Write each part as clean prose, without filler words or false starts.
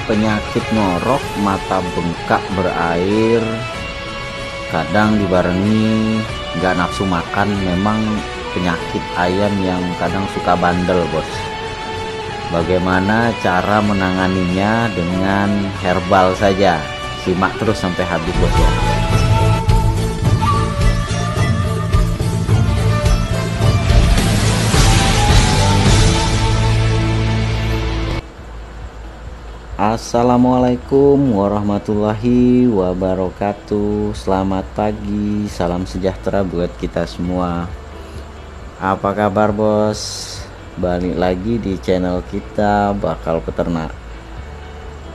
penyakit ngorok, mata bengkak berair, kadang dibarengi nggak nafsu makan. Memang penyakit ayam yang kadang suka bandel, bos. Bagaimana cara menanganinya? Dengan herbal saja. Simak terus sampai habis, bos ya. Assalamualaikum warahmatullahi wabarakatuh. Selamat pagi, salam sejahtera buat kita semua. Apa kabar, bos? Balik lagi di channel kita, Bakal Peternak.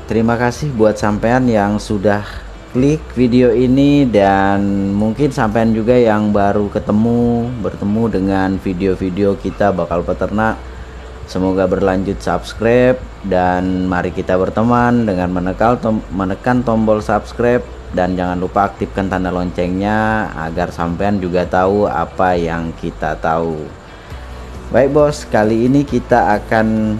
Terima kasih buat sampean yang sudah klik video ini, dan mungkin sampean juga yang baru bertemu dengan video-video kita Bakal Peternak. Semoga berlanjut subscribe, dan mari kita berteman dengan menekan tombol subscribe, dan jangan lupa aktifkan tanda loncengnya agar sampean juga tahu apa yang kita tahu. Baik, bos, kali ini kita akan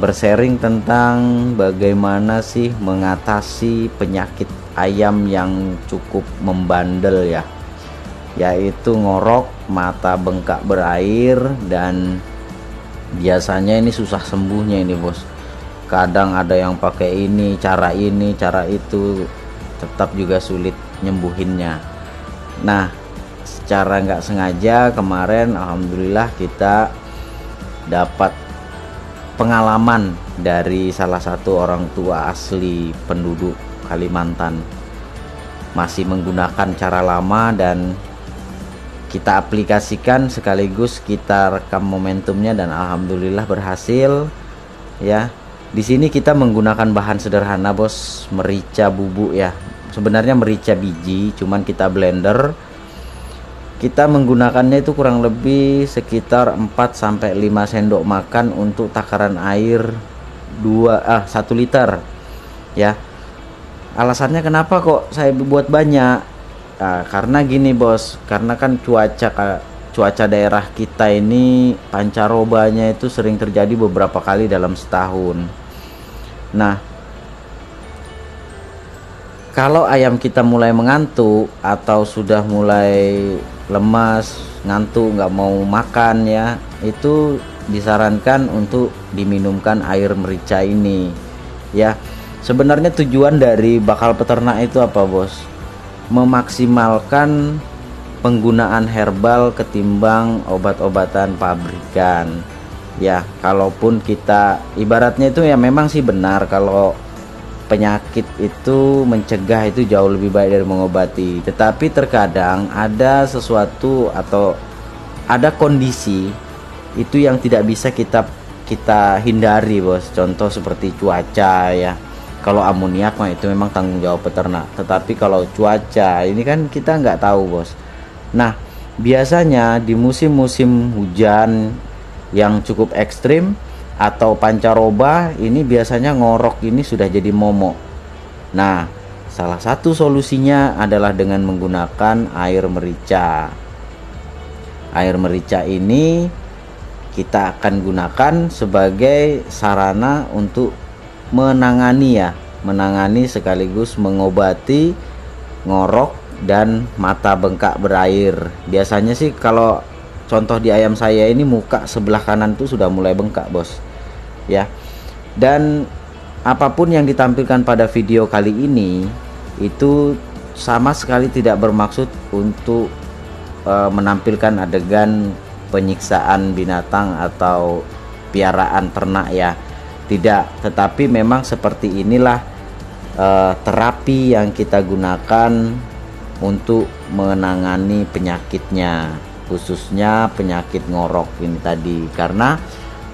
bersharing tentang bagaimana sih mengatasi penyakit ayam yang cukup membandel ya, yaitu ngorok, mata bengkak berair, dan biasanya ini susah sembuhnya ini, bos. Kadang ada yang pakai ini, cara itu, tetap juga sulit nyembuhinnya. Nah, secara nggak sengaja kemarin alhamdulillah kita dapat pengalaman dari salah satu orang tua asli penduduk Kalimantan, masih menggunakan cara lama, dan kita aplikasikan sekaligus kita rekam momentumnya, dan alhamdulillah berhasil ya. Di sini kita menggunakan bahan sederhana, bos, merica bubuk ya. Sebenarnya merica biji, cuman kita blender. Kita menggunakannya itu kurang lebih sekitar 4-5 sendok makan untuk takaran air 1 liter ya. Alasannya kenapa kok saya buat banyak? Nah, karena gini, bos, karena kan cuaca daerah kita ini pancarobanya itu sering terjadi beberapa kali dalam setahun. Nah, kalau ayam kita mulai mengantuk atau sudah mulai lemas, ngantuk, nggak mau makan ya, itu disarankan untuk diminumkan air merica ini ya. Sebenarnya tujuan dari Bakal Peternak itu apa, bos? Memaksimalkan penggunaan herbal ketimbang obat-obatan pabrikan ya. Kalaupun kita ibaratnya itu ya, memang sih benar kalau penyakit itu mencegah itu jauh lebih baik dari mengobati, tetapi terkadang ada sesuatu atau ada kondisi itu yang tidak bisa kita hindari, bos. Contoh seperti cuaca ya. Kalau amoniak mah itu memang tanggung jawab peternak, tetapi kalau cuaca ini kan kita nggak tahu, bos. Nah, biasanya di musim-musim hujan yang cukup ekstrim atau pancaroba ini biasanya ngorok ini sudah jadi momok. Nah, salah satu solusinya adalah dengan menggunakan air merica. Air merica ini kita akan gunakan sebagai sarana untuk menangani sekaligus mengobati ngorok dan mata bengkak berair. Biasanya sih kalau contoh di ayam saya ini, muka sebelah kanan tuh sudah mulai bengkak, bos ya. Dan apapun yang ditampilkan pada video kali ini itu sama sekali tidak bermaksud untuk menampilkan adegan penyiksaan binatang atau piaraan ternak ya. Tidak, tetapi memang seperti inilah terapi yang kita gunakan untuk menangani penyakitnya, khususnya penyakit ngorok ini tadi. Karena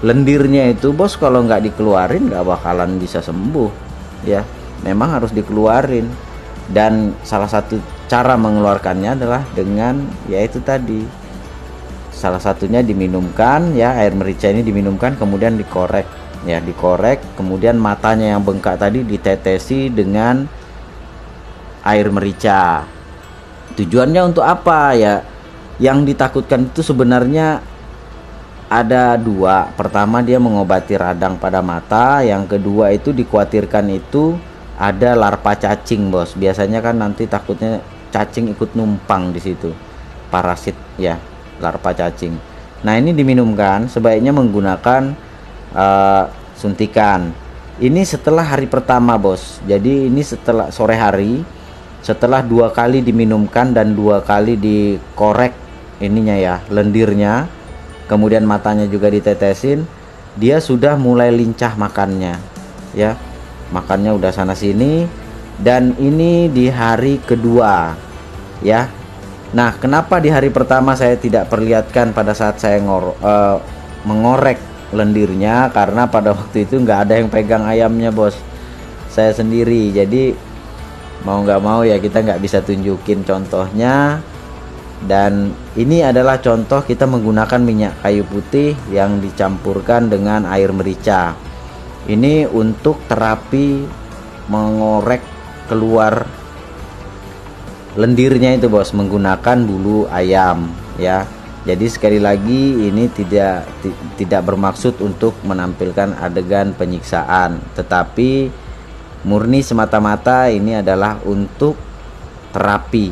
lendirnya itu, bos, kalau nggak dikeluarin nggak bakalan bisa sembuh ya. Memang harus dikeluarin, dan salah satu cara mengeluarkannya adalah dengan yaitu tadi, salah satunya diminumkan ya. Air merica ini diminumkan, kemudian dikorek ya, kemudian matanya yang bengkak tadi ditetesi dengan air merica. Tujuannya untuk apa ya? Yang ditakutkan itu sebenarnya ada dua. Pertama, dia mengobati radang pada mata. Yang kedua itu dikhawatirkan itu ada larva cacing, bos. Biasanya kan nanti takutnya cacing ikut numpang di situ, parasit ya, larva cacing. Nah, ini diminumkan, sebaiknya menggunakan suntikan. Ini setelah hari pertama, bos. Jadi ini setelah sore hari, setelah 2 kali diminumkan dan 2 kali dikorek ininya ya, lendirnya, kemudian matanya juga ditetesin, dia sudah mulai lincah makannya ya, makannya udah sana sini. Dan ini di hari kedua ya. Nah, kenapa di hari pertama saya tidak perlihatkan pada saat saya mengorek lendirnya? Karena pada waktu itu nggak ada yang pegang ayamnya, bos, saya sendiri. Jadi mau nggak mau ya kita nggak bisa tunjukin contohnya. Dan ini adalah contoh kita menggunakan minyak kayu putih yang dicampurkan dengan air merica. Ini untuk terapi mengorek keluar lendirnya itu, bos, menggunakan bulu ayam ya. Jadi sekali lagi ini tidak bermaksud untuk menampilkan adegan penyiksaan, tetapi murni semata-mata ini adalah untuk terapi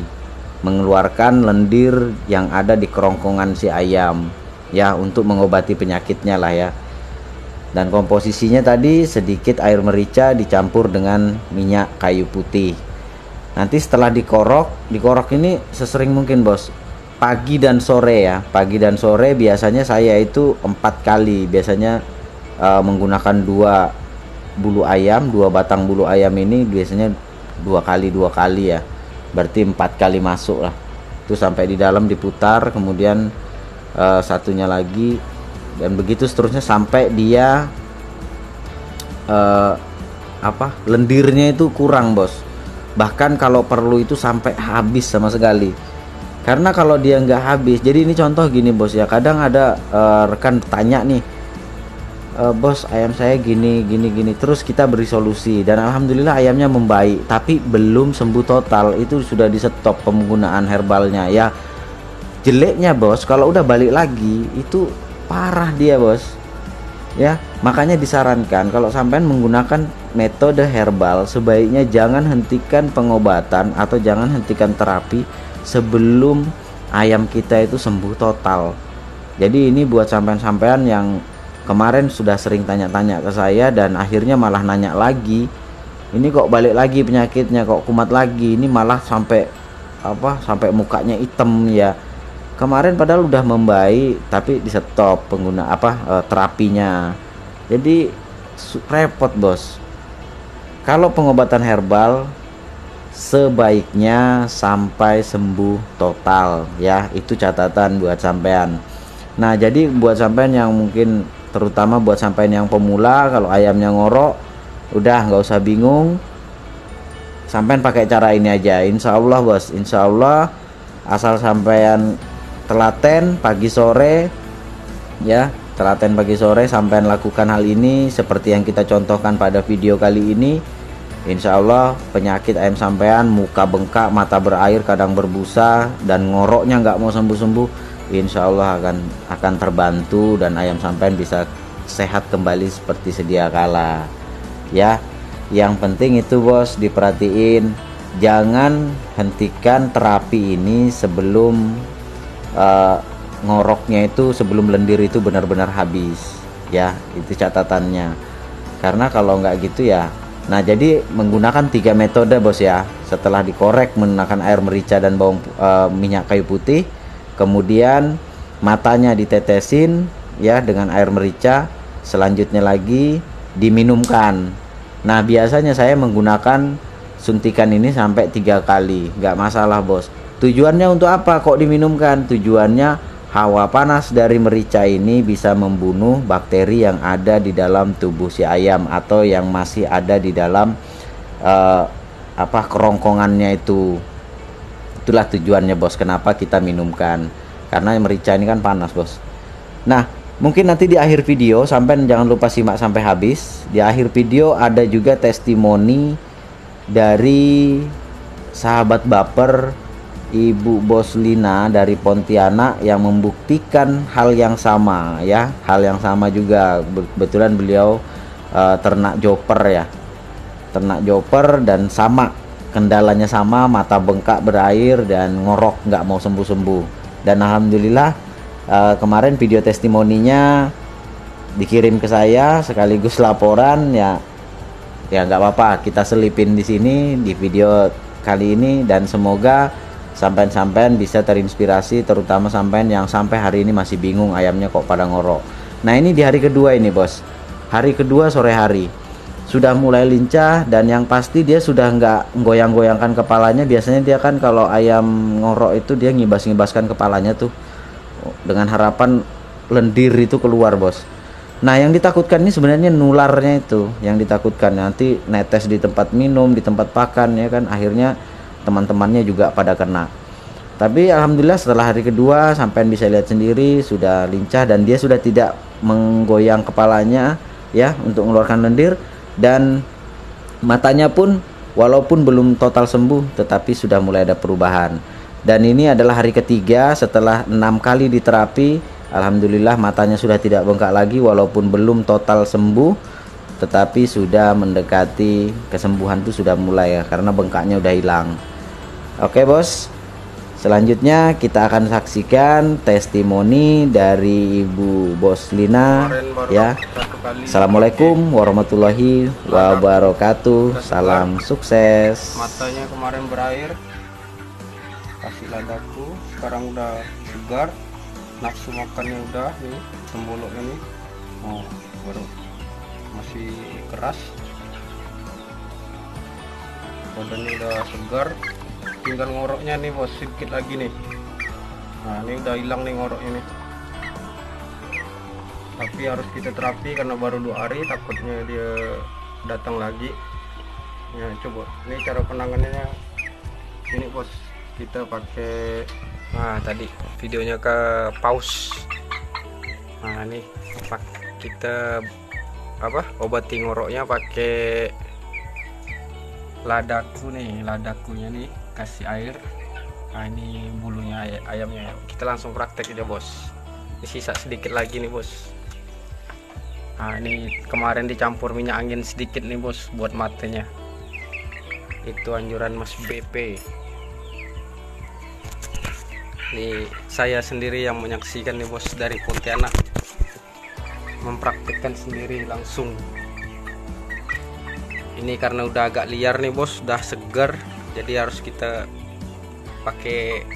mengeluarkan lendir yang ada di kerongkongan si ayam ya, untuk mengobati penyakitnya lah ya. Dan komposisinya tadi sedikit air merica dicampur dengan minyak kayu putih. Nanti setelah dikorok ini sesering mungkin, bos, pagi dan sore ya. Pagi dan sore biasanya saya itu 4 kali, biasanya menggunakan 2 bulu ayam, 2 batang bulu ayam ini biasanya 2 kali ya, berarti 4 kali masuk lah. Itu sampai di dalam diputar, kemudian satunya lagi, dan begitu seterusnya sampai dia lendirnya itu kurang, bos. Bahkan kalau perlu itu sampai habis sama sekali. Karena kalau dia nggak habis, jadi ini contoh gini, bos ya, kadang ada rekan tanya nih, bos, ayam saya gini, terus kita beri solusi dan alhamdulillah ayamnya membaik, tapi belum sembuh total. Itu sudah di stop penggunaan herbalnya ya. Jeleknya, bos, kalau udah balik lagi itu parah dia, bos ya. Makanya disarankan kalau sampean menggunakan metode herbal, sebaiknya jangan hentikan pengobatan atau jangan hentikan terapi sebelum ayam kita itu sembuh total. Jadi ini buat sampean-sampean yang kemarin sudah sering tanya-tanya ke saya dan akhirnya malah nanya lagi, ini kok balik lagi penyakitnya, kok kumat lagi, ini malah sampai mukanya hitam ya. Kemarin padahal udah membaik tapi di stop terapinya. Jadi repot, bos. Kalau pengobatan herbal sebaiknya sampai sembuh total ya, itu catatan buat sampean. Nah, jadi buat sampean yang mungkin, terutama buat sampean yang pemula, kalau ayamnya ngorok, udah nggak usah bingung, sampean pakai cara ini aja, insya Allah, bos, insya Allah. Asal sampean telaten pagi sore ya, telaten pagi sore sampean lakukan hal ini seperti yang kita contohkan pada video kali ini, insya Allah penyakit ayam sampean, muka bengkak, mata berair, kadang berbusa, dan ngoroknya nggak mau sembuh-sembuh, insya Allah akan terbantu dan ayam sampean bisa sehat kembali seperti sedia kala ya. Yang penting itu, bos, diperhatiin, jangan hentikan terapi ini sebelum ngoroknya itu, sebelum lendir itu benar-benar habis ya, itu catatannya. Karena kalau nggak gitu ya, nah, jadi menggunakan 3 metode, bos ya. Setelah dikorek menggunakan air merica dan minyak kayu putih, kemudian matanya ditetesin ya dengan air merica, selanjutnya lagi diminumkan. Nah, biasanya saya menggunakan suntikan ini sampai 3 kali, nggak masalah, bos. Tujuannya untuk apa kok diminumkan? Tujuannya hawa panas dari merica ini bisa membunuh bakteri yang ada di dalam tubuh si ayam atau yang masih ada di dalam kerongkongannya itu. Itulah tujuannya, bos, kenapa kita minumkan. Karena merica ini kan panas, bos. Nah, mungkin nanti di akhir video, sampai jangan lupa simak sampai habis. Di akhir video ada juga testimoni dari sahabat baper Ibu Bos Lina dari Pontianak yang membuktikan hal yang sama ya, hal yang sama juga. Kebetulan beliau ternak joper ya, ternak joper, dan sama kendalanya, sama mata bengkak berair dan ngorok nggak mau sembuh-sembuh. Dan alhamdulillah kemarin video testimoninya dikirim ke saya sekaligus laporan ya. Ya nggak apa-apa, kita selipin di sini di video kali ini, dan semoga sampean-sampean bisa terinspirasi, terutama sampean yang sampai hari ini masih bingung ayamnya kok pada ngorok. Nah ini di hari kedua ini bos, hari kedua sore hari sudah mulai lincah, dan yang pasti dia sudah nggak goyang-goyangkan kepalanya. Biasanya dia kan kalau ayam ngorok itu dia ngibas-ngibaskan kepalanya tuh dengan harapan lendir itu keluar bos. Nah yang ditakutkan ini sebenarnya nularnya, itu yang ditakutkan, nanti netes di tempat minum, di tempat pakan ya kan, akhirnya teman-temannya juga pada kena. Tapi alhamdulillah setelah hari kedua sampean bisa lihat sendiri sudah lincah, dan dia sudah tidak menggoyang kepalanya ya untuk mengeluarkan lendir, dan matanya pun walaupun belum total sembuh tetapi sudah mulai ada perubahan. Dan ini adalah hari ketiga setelah 6 kali diterapi. Alhamdulillah matanya sudah tidak bengkak lagi, walaupun belum total sembuh tetapi sudah mendekati kesembuhan, tuh sudah mulai ya, karena bengkaknya udah hilang. Oke bos, selanjutnya kita akan saksikan testimoni dari Ibu Bos Lina ya. Assalamualaikum warahmatullahi wabarakatuh. Salam sukses. Matanya kemarin berair, kasih ladaku, sekarang udah segar, nafsu makannya udah nih, temboloknya nih, oh baru masih keras, badannya udah segar, tinggal ngoroknya nih bos, sedikit lagi nih. Nah ini udah hilang nih ngoroknya nih, tapi harus kita terapi karena baru 2 hari, takutnya dia datang lagi ya. Coba ini cara penanganannya ini bos, kita pakai, nah tadi videonya ke pause. Nah ini kita obati ngoroknya pakai ladaku nih, ladakunya nih kasih air. Nah ini bulunya ayamnya, kita langsung praktek aja bos. Ini sisa sedikit lagi nih bos. Nah ini kemarin dicampur minyak angin sedikit nih bos buat matanya, itu anjuran Mas BP. Ini saya sendiri yang menyaksikan nih bos dari Pontianak, mempraktikkan sendiri langsung. Ini karena udah agak liar nih bos, udah segar, jadi harus kita pakai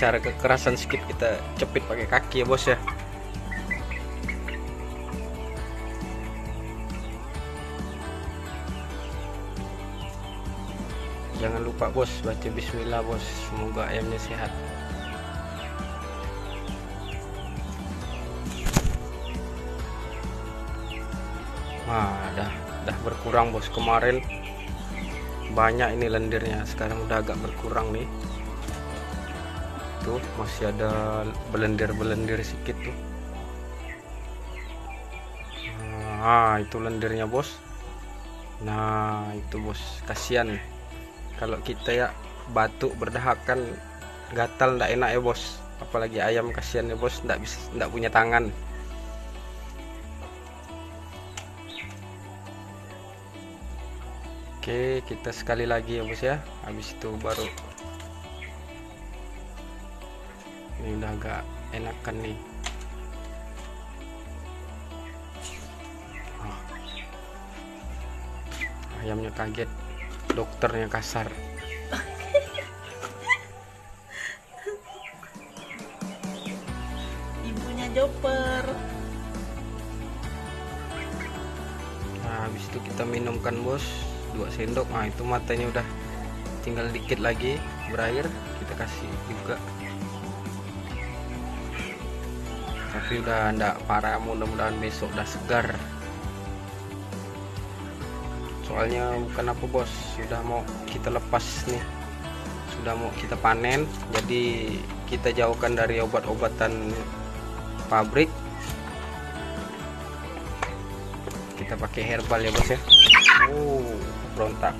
cara kekerasan sedikit, kita cepit pakai kaki ya bos ya. Jangan lupa bos baca bismillah bos, semoga ayamnya sehat. Nah dah berkurang bos, kemarin banyak ini lendirnya, sekarang udah agak berkurang nih. Tuh masih ada belendir-belendir sedikit tuh. Nah itu lendirnya bos. Nah itu bos, kasihan kalau kita ya batuk berdahak kan gatal, ndak enak ya bos, apalagi ayam, kasihan ya bos, ndak punya tangan. Oke, kita sekali lagi ya bos ya, habis itu baru ini udah agak enakan nih. Ayamnya kaget, dokternya kasar. Ibunya joper. Nah habis itu kita minumkan bos 2 sendok. Nah itu matanya udah tinggal dikit lagi berair, kita kasih juga, tapi udah ndak parah, mudah-mudahan besok udah segar. Soalnya bukan apa bos, sudah mau kita lepas nih, sudah mau kita panen, jadi kita jauhkan dari obat-obatan pabrik, kita pakai herbal ya bos ya. Berontak.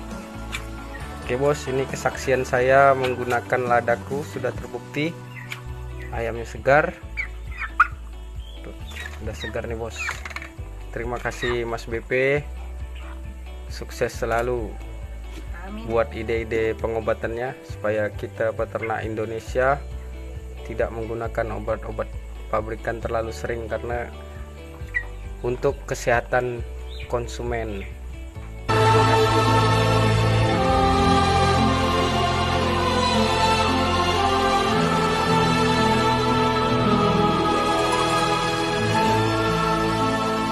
Oke bos, ini kesaksian saya menggunakan ladaku sudah terbukti. Ayamnya segar. Tuh, udah segar nih bos. Terima kasih Mas BP. Sukses selalu. Amin. Buat ide-ide pengobatannya supaya kita peternak Indonesia tidak menggunakan obat-obat pabrikan terlalu sering, karena untuk kesehatan konsumen.